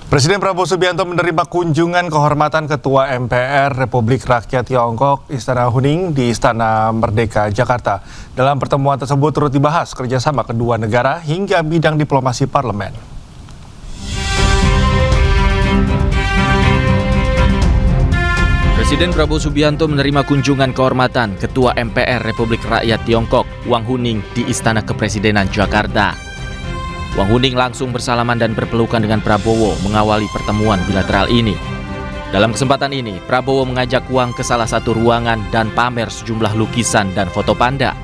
Presiden Prabowo Subianto menerima kunjungan kehormatan Ketua MPR Republik Rakyat Tiongkok Istana Huning di Istana Merdeka, Jakarta. Dalam pertemuan tersebut turut dibahas kerjasama kedua negara hingga bidang diplomasi parlemen. Presiden Prabowo Subianto menerima kunjungan kehormatan Ketua MPR Republik Rakyat Tiongkok Wang Huning di Istana Kepresidenan Jakarta. Wang Huning langsung bersalaman dan berpelukan dengan Prabowo mengawali pertemuan bilateral ini. Dalam kesempatan ini, Prabowo mengajak Wang ke salah satu ruangan dan pamer sejumlah lukisan dan foto panda.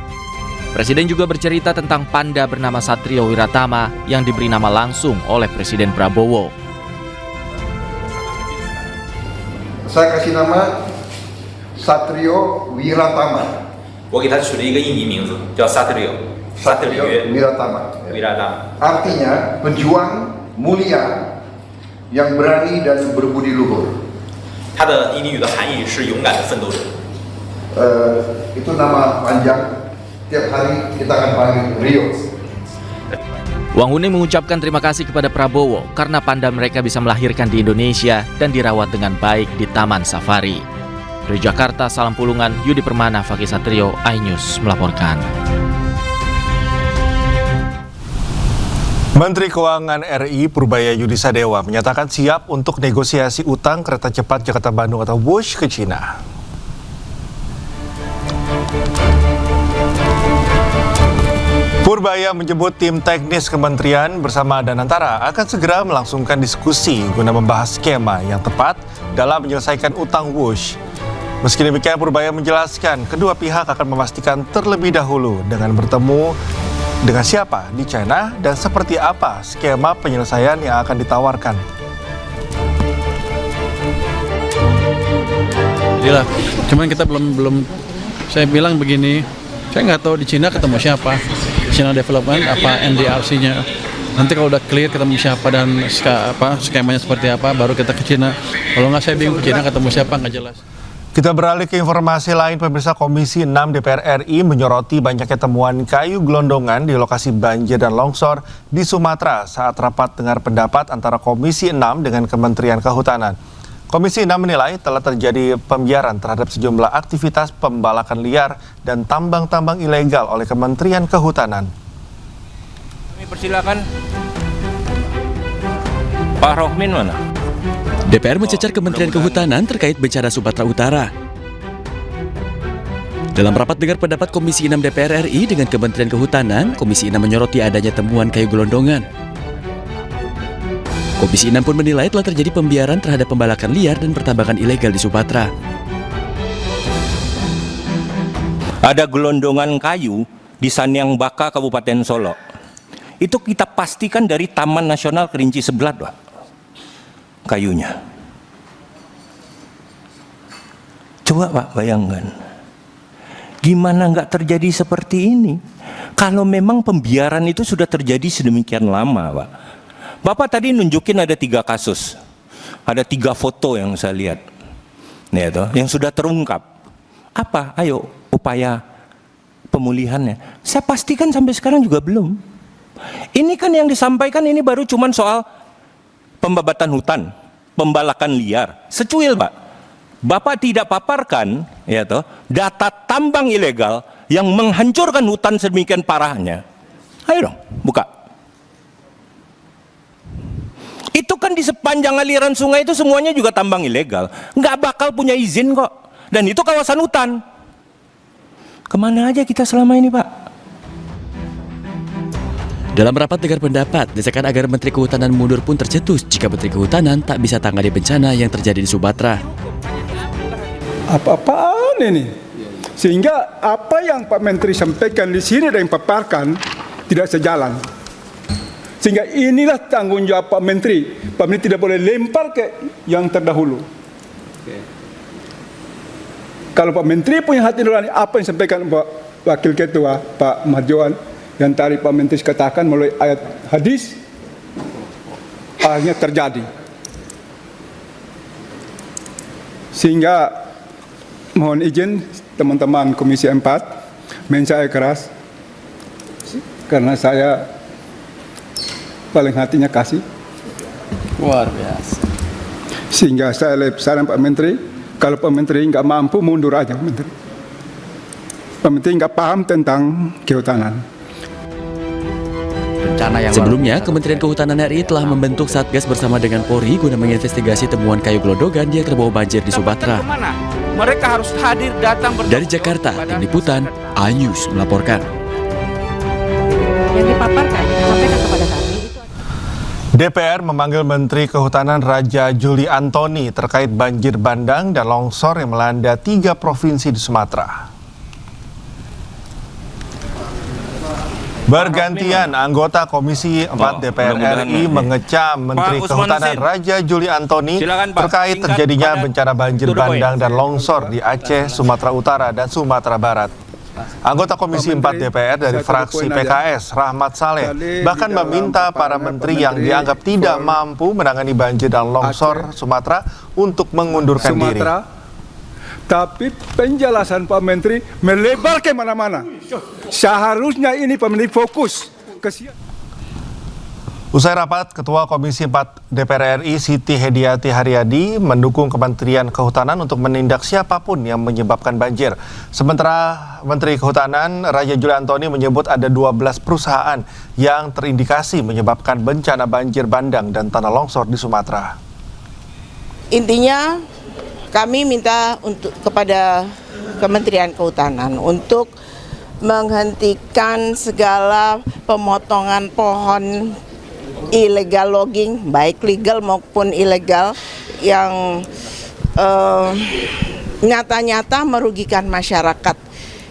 Presiden juga bercerita tentang panda bernama Satrio Wiratama yang diberi nama langsung oleh Presiden Prabowo. Saya kasih nama Satrio Wiratama. 我给他取了一个印尼名字，叫萨特里奥。 Satrio Wiratama. Artinya pejuang mulia yang berani dan berbudi luhur. 它的印尼语的含义是勇敢的奋斗者。 Itu nama panjang. Tiap hari kita akan panggil Rio. Wang Huning mengucapkan terima kasih kepada Prabowo karena panda mereka bisa melahirkan di Indonesia dan dirawat dengan baik di Taman Safari. Dari Jakarta, Salam Pulungan, Yudi Permana, Fakih Satrio, iNews melaporkan. Menteri Keuangan RI Purbaya Yudisadewa menyatakan siap untuk negosiasi utang kereta cepat Jakarta-Bandung atau WUSH ke Cina. Purbaya menyebut tim teknis kementerian bersama Danantara akan segera melangsungkan diskusi guna membahas skema yang tepat dalam menyelesaikan utang WUSH. Meski demikian, Purbaya menjelaskan kedua pihak akan memastikan terlebih dahulu dengan bertemu dengan siapa di China dan seperti apa skema penyelesaian yang akan ditawarkan. Inilah, cuman kita belum saya bilang begini, saya nggak tahu di Cina ketemu siapa, China Development apa NDRC-nya. Nanti kalau udah clear ketemu siapa dan skemanya seperti apa, baru kita ke Cina. Kalau nggak saya bingung ke Cina ketemu siapa nggak jelas. Kita beralih ke informasi lain, pemirsa. Komisi 6 DPR RI menyoroti banyaknya temuan kayu gelondongan di lokasi banjir dan longsor di Sumatera saat rapat dengar pendapat antara Komisi 6 dengan Kementerian Kehutanan. Komisi 6 menilai telah terjadi pembiaran terhadap sejumlah aktivitas pembalakan liar dan tambang-tambang ilegal oleh Kementerian Kehutanan. Kami persilakan Pak Rohmin mana? DPR mencecar Kementerian Kehutanan terkait bencana Sumatera Utara. Dalam rapat dengar pendapat Komisi 6 DPR RI dengan Kementerian Kehutanan, Komisi 6 menyoroti adanya temuan kayu gelondongan. Komisi 6 pun menilai telah terjadi pembiaran terhadap pembalakan liar dan pertambangan ilegal di Sumatera. Ada gelondongan kayu di Sanyang Baka, Kabupaten Solo. Itu kita pastikan dari Taman Nasional Kerinci Seblat, Pak. Kayunya. Coba Pak bayangkan, gimana nggak terjadi seperti ini? Kalau memang pembiaran itu sudah terjadi sedemikian lama, Pak. Bapak tadi nunjukin ada 3 kasus, ada 3 foto yang saya lihat, nih itu, yang sudah terungkap. Apa? Ayo upaya pemulihannya. Saya pastikan sampai sekarang juga belum. Ini kan yang disampaikan ini baru cuman soal pembabatan hutan, pembalakan liar, secuil Pak. Bapak tidak paparkan ya toh, data tambang ilegal yang menghancurkan hutan sedemikian parahnya. Ayo dong, buka. Itu kan di sepanjang aliran sungai itu semuanya juga tambang ilegal. Nggak bakal punya izin kok. Dan itu kawasan hutan. Kemana aja kita selama ini Pak? Dalam rapat dengar pendapat, desakan agar Menteri Kehutanan mundur pun tercetus jika Menteri Kehutanan tak bisa tangani bencana yang terjadi di Sumatera. Apa-apaan ini? Sehingga apa yang Pak Menteri sampaikan di sini dan paparkan tidak sejalan. Sehingga inilah tanggung jawab Pak Menteri. Pak Menteri tidak boleh lempar ke yang terdahulu. Kalau Pak Menteri punya hati nurani, apa yang disampaikan Pak Wakil Ketua Pak Marjoan yang tadi Pak Menteri katakan melalui ayat hadis, akhirnya terjadi. Sehingga mohon izin teman-teman Komisi 4, saya keras karena saya paling hatinya kasih Luar biasa. Sehingga saya saran Pak Menteri, kalau Pak Menteri nggak mampu mundur aja Pak Menteri. Pak Menteri nggak paham tentang kehutanan. Sebelumnya, Kementerian Kehutanan RI telah membentuk Satgas bersama dengan Polri guna menginvestigasi temuan kayu gelondongan yang terbawa banjir di Sumatera. Mereka harus hadir datang Dari Jakarta, Tim Liputan, iNews melaporkan. Yang dipaparkan disampaikan kepada kami. DPR memanggil Menteri Kehutanan Raja Juli Antoni terkait banjir bandang dan longsor yang melanda 3 provinsi di Sumatera. Bergantian, anggota Komisi 4 DPR RI mengecam Menteri Kehutanan Raja Juli Antoni terkait terjadinya bencana banjir bandang dan longsor di Aceh, Sumatera Utara, dan Sumatera Barat. Anggota Komisi 4 DPR dari fraksi PKS, Rahmat Saleh, bahkan meminta para menteri yang dianggap tidak mampu menangani banjir dan longsor Sumatera untuk mengundurkan diri. Tapi penjelasan Pak Menteri melebar ke mana-mana. Seharusnya ini Pak Menteri fokus. Usai rapat, Ketua Komisi 4 DPR RI Siti Hediati Haryadi mendukung Kementerian Kehutanan untuk menindak siapapun yang menyebabkan banjir. Sementara Menteri Kehutanan Raja Juli Antoni menyebut ada 12 perusahaan yang terindikasi menyebabkan bencana banjir bandang dan tanah longsor di Sumatera. Intinya kami minta kepada Kementerian Kehutanan untuk menghentikan segala pemotongan pohon illegal logging, baik legal maupun ilegal, yang nyata-nyata merugikan masyarakat.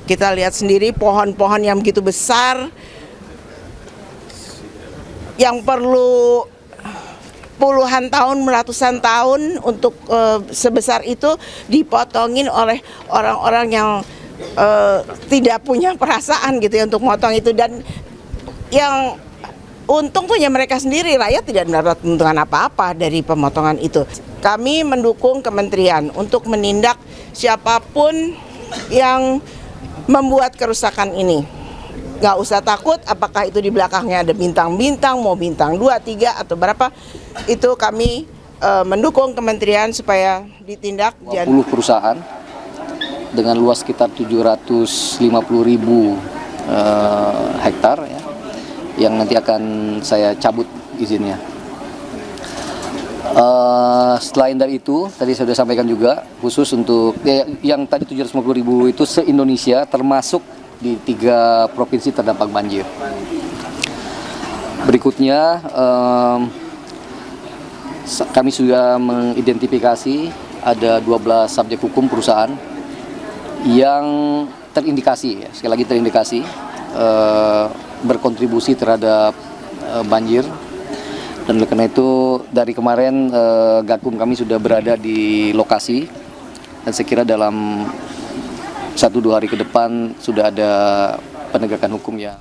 Kita lihat sendiri pohon-pohon yang begitu besar, yang perlu puluhan tahun, ratusan tahun untuk sebesar itu dipotongin oleh orang-orang yang tidak punya perasaan gitu ya untuk motong itu, dan yang untung tuh ya mereka sendiri, rakyat tidak mendapat keuntungan apa-apa dari pemotongan itu. Kami mendukung kementerian untuk menindak siapapun yang membuat kerusakan ini. Nggak usah takut apakah itu di belakangnya ada bintang-bintang, mau bintang 2, 3 atau berapa, itu kami mendukung kementerian supaya ditindak. 20 perusahaan dengan luas sekitar 750.000 hektar ya, yang nanti akan saya cabut izinnya. Selain dari itu, tadi saya sudah sampaikan juga, khusus untuk yang tadi 750.000 itu se-Indonesia, termasuk di 3 provinsi terdampak banjir. Berikutnya, kami sudah mengidentifikasi ada 12 subjek hukum perusahaan yang terindikasi, ya, sekali lagi terindikasi, berkontribusi terhadap banjir. Dan oleh karena itu dari kemarin Gakum kami sudah berada di lokasi, dan saya kira dalam 1-2 hari ke depan sudah ada penegakan hukum ya.